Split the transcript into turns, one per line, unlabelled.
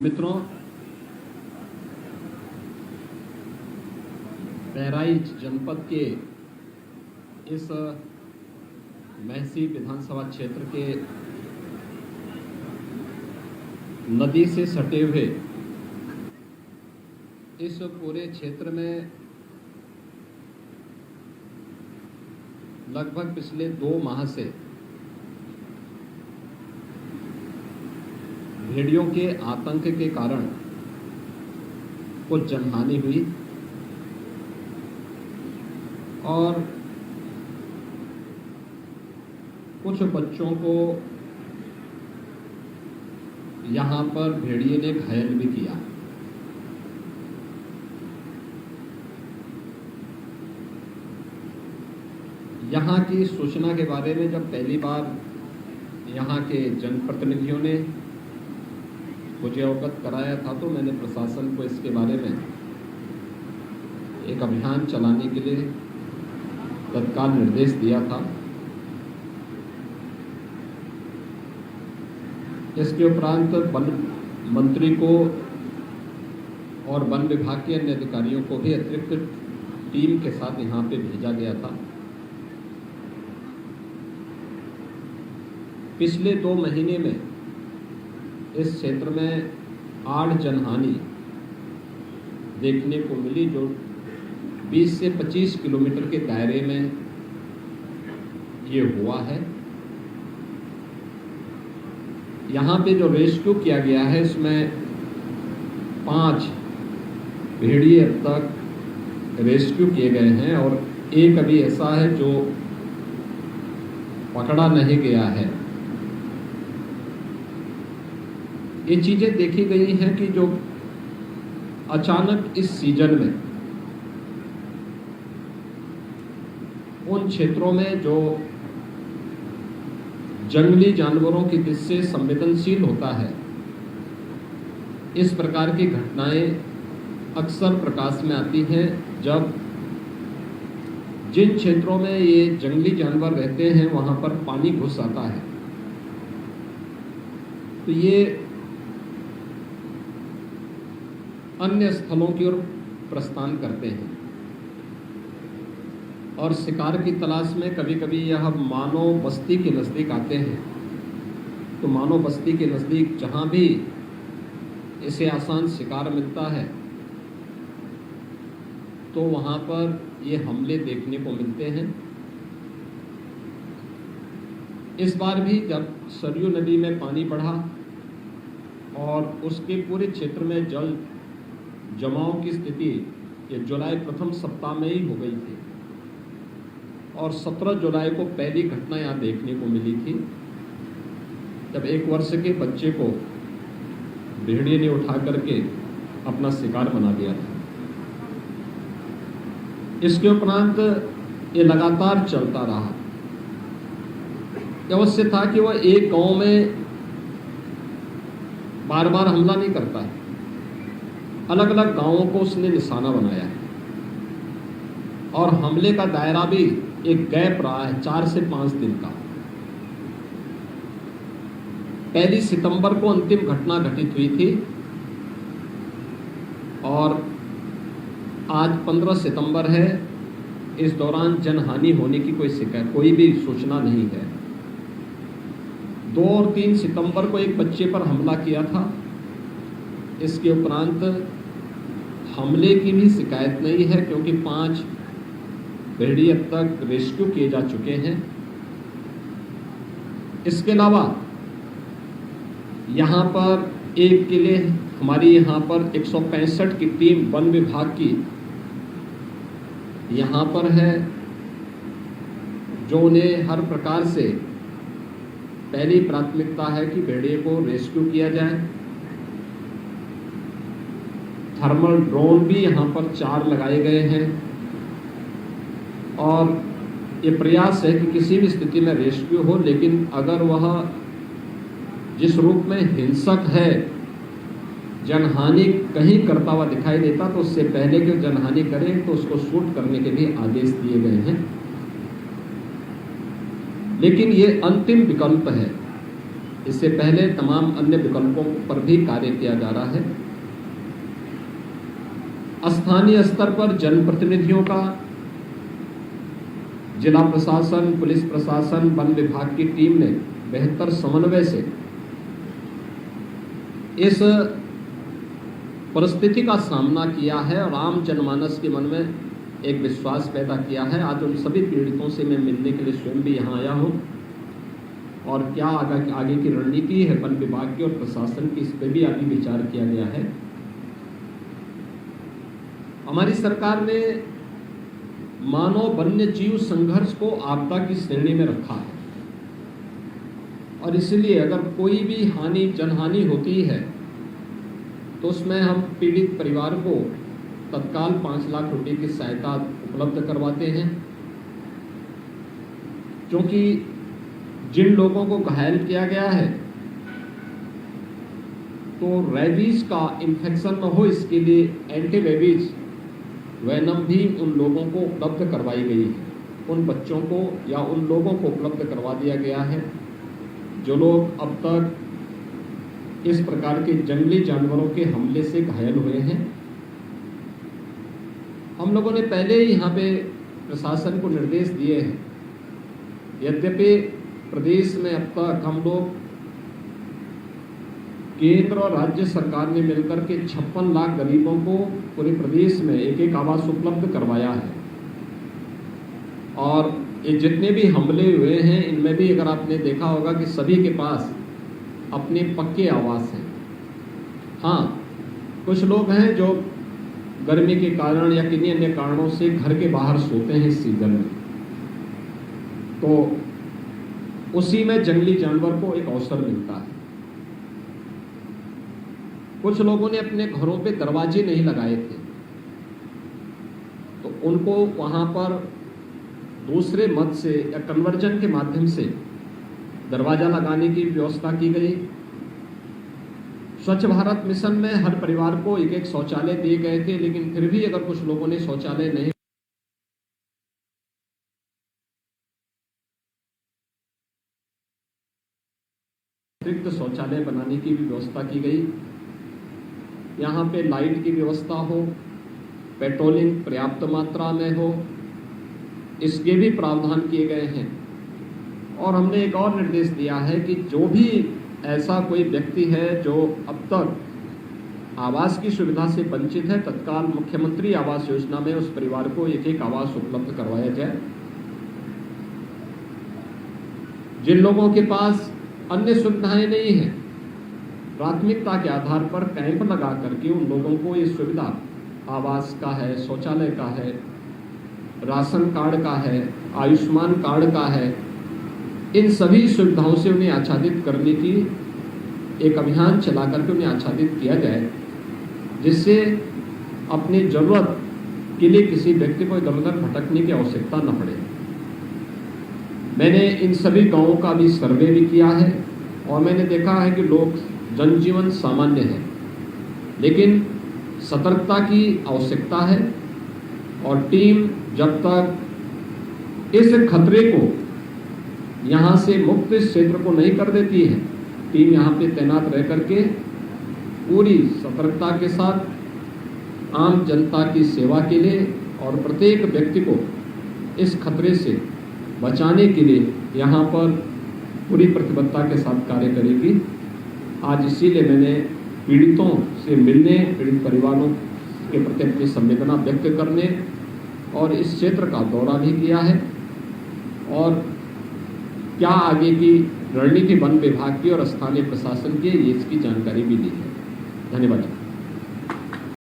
मित्रों, बहराइच जनपद के इस महसी विधानसभा क्षेत्र के नदी से सटे हुए इस पूरे क्षेत्र में लगभग पिछले 2 माह से भेड़ियों के आतंक के कारण कुछ जनहानि हुई और कुछ बच्चों को यहाँ पर भेड़िए ने घायल भी किया। यहाँ की सूचना के बारे में जब पहली बार यहाँ के जनप्रतिनिधियों ने मुझे अवगत कराया था तो मैंने प्रशासन को इसके बारे में एक अभियान चलाने के लिए तत्काल निर्देश दिया था। इसके उपरांत वन मंत्री को और वन विभाग के अन्य अधिकारियों को भी अतिरिक्त टीम के साथ यहाँ पे भेजा गया था। पिछले 2 महीने में इस क्षेत्र में 8 जनहानि देखने को मिली, जो 20 से 25 किलोमीटर के दायरे में ये हुआ है। यहाँ पे जो रेस्क्यू किया गया है इसमें 5 भेड़िए अब तक रेस्क्यू किए गए हैं और एक अभी ऐसा है जो पकड़ा नहीं गया है। ये चीज़ें देखी गई हैं कि जो अचानक इस सीजन में उन क्षेत्रों में जो जंगली जानवरों की दृष्टि से संवेदनशील होता है, इस प्रकार की घटनाएं अक्सर प्रकाश में आती हैं जब जिन क्षेत्रों में ये जंगली जानवर रहते हैं वहां पर पानी घुस आता है। तो ये अन्य स्थलों की ओर प्रस्थान करते हैं और शिकार की तलाश में कभी कभी यह मानव बस्ती के नज़दीक आते हैं। तो मानव बस्ती के नज़दीक जहाँ भी इसे आसान शिकार मिलता है तो वहाँ पर ये हमले देखने को मिलते हैं। इस बार भी जब सरयू नदी में पानी बढ़ा और उसके पूरे क्षेत्र में जल जमाव की स्थिति ये जुलाई प्रथम सप्ताह में ही हो गई थी और 17 जुलाई को पहली घटना यहाँ देखने को मिली थी जब 1 वर्ष के बच्चे को भेड़िए ने उठा करके अपना शिकार बना दिया था। इसके उपरांत ये लगातार चलता रहा। अवश्य था कि वह एक गांव में बार बार हमला नहीं करता है, अलग अलग गांवों को उसने निशाना बनाया है और हमले का दायरा भी एक गैप रहा है 4 से 5 दिन का। 1 सितंबर को अंतिम घटना घटित हुई थी और आज 15 सितंबर है। इस दौरान जनहानि होने की कोई भी सूचना नहीं है। 2 और 3 सितंबर को एक बच्चे पर हमला किया था। इसके उपरांत हमले की भी शिकायत नहीं है क्योंकि 5 भेड़िए अब तक रेस्क्यू किए जा चुके हैं। इसके अलावा यहाँ पर एक के लिए हमारी यहाँ पर 165 की टीम वन विभाग की यहाँ पर है, जो उन्हें हर प्रकार से पहली प्राथमिकता है कि भेड़िए को रेस्क्यू किया जाए। थर्मल ड्रोन भी यहाँ पर 4 लगाए गए हैं और ये प्रयास है कि किसी भी स्थिति में रेस्क्यू हो, लेकिन अगर वह जिस रूप में हिंसक है, जनहानि कहीं करता हुआ दिखाई देता तो उससे पहले कि जनहानि करे तो उसको शूट करने के भी आदेश दिए गए हैं। लेकिन ये अंतिम विकल्प है इससे पहले तमाम अन्य विकल्पों पर भी कार्य किया जा रहा है। स्थानीय स्तर पर जनप्रतिनिधियों का, जिला प्रशासन, पुलिस प्रशासन, वन विभाग की टीम ने बेहतर समन्वय से इस परिस्थिति का सामना किया है और आम जनमानस के मन में एक विश्वास पैदा किया है। आज उन सभी पीड़ितों से मैं मिलने के लिए स्वयं भी यहाँ आया हूँ और क्या आगे की रणनीति है वन विभाग की और प्रशासन की, इस पर भी अभी विचार किया गया है। हमारी सरकार ने मानव वन्य जीव संघर्ष को आपदा की श्रेणी में रखा है और इसलिए अगर कोई भी जनहानि होती है तो उसमें हम पीड़ित परिवार को तत्काल 5 लाख रुपए की सहायता उपलब्ध करवाते हैं, क्योंकि जिन लोगों को घायल किया गया है तो रेबीज का इन्फेक्शन न हो, इसके लिए एंटी रेबीज वैनम भी उन लोगों को उपलब्ध करवाई गई है। उन बच्चों को या उन लोगों को उपलब्ध करवा दिया गया है जो लोग अब तक इस प्रकार के जंगली जानवरों के हमले से घायल हुए हैं। हम लोगों ने पहले ही यहाँ पे प्रशासन को निर्देश दिए हैं। यद्यपि प्रदेश में अब तक हम लोग केंद्र और राज्य सरकार ने मिलकर के 56 लाख गरीबों को पूरे प्रदेश में एक आवास उपलब्ध करवाया है और ये जितने भी हमले हुए हैं इनमें भी अगर आपने देखा होगा कि सभी के पास अपने पक्के आवास हैं। हाँ, कुछ लोग हैं जो गर्मी के कारण या किन्हीं अन्य कारणों से घर के बाहर सोते हैं इस सीजन में, तो उसी में जंगली जानवर को एक अवसर मिलता है। कुछ लोगों ने अपने घरों पे दरवाजे नहीं लगाए थे तो उनको वहां पर दूसरे मत से या कन्वर्जन के माध्यम से दरवाजा लगाने की व्यवस्था की गई। स्वच्छ भारत मिशन में हर परिवार को एक शौचालय दिए गए थे, लेकिन फिर भी अगर कुछ लोगों ने शौचालय नहीं, अतिरिक्त शौचालय बनाने की भी व्यवस्था की गई। यहाँ पे लाइट की व्यवस्था हो, पेट्रोलिंग पर्याप्त मात्रा में हो, इसके भी प्रावधान किए गए हैं। और हमने एक और निर्देश दिया है कि जो भी ऐसा कोई व्यक्ति है जो अब तक आवास की सुविधा से वंचित है, तत्काल मुख्यमंत्री आवास योजना में उस परिवार को एक आवास उपलब्ध करवाया जाए। जिन लोगों के पास अन्य सुविधाएं नहीं हैं, प्राथमिकता के आधार पर कैंप लगा करके उन लोगों को ये सुविधा आवास का है, शौचालय का है, राशन कार्ड का है, आयुष्मान कार्ड का है, इन सभी सुविधाओं से उन्हें आच्छादित करने की एक अभियान चला करके उन्हें आच्छादित किया जाए, जिससे अपनी जरूरत के लिए किसी व्यक्ति को इधर उधर भटकने की आवश्यकता न पड़े। मैंने इन सभी गांवों का भी सर्वे भी किया है और मैंने देखा है कि लोग जनजीवन सामान्य है, लेकिन सतर्कता की आवश्यकता है और टीम जब तक इस खतरे को यहाँ से मुक्त इस क्षेत्र को नहीं कर देती है, टीम यहाँ पे तैनात रह करके पूरी सतर्कता के साथ आम जनता की सेवा के लिए और प्रत्येक व्यक्ति को इस खतरे से बचाने के लिए यहाँ पर पूरी प्रतिबद्धता के साथ कार्य करेगी। आज इसीलिए मैंने पीड़ितों से मिलने, पीड़ित परिवारों के प्रति अपनी संवेदना व्यक्त करने और इस क्षेत्र का दौरा भी किया है और क्या आगे की रणनीति वन विभाग की और स्थानीय प्रशासन की, ये इसकी जानकारी भी दी है। धन्यवाद।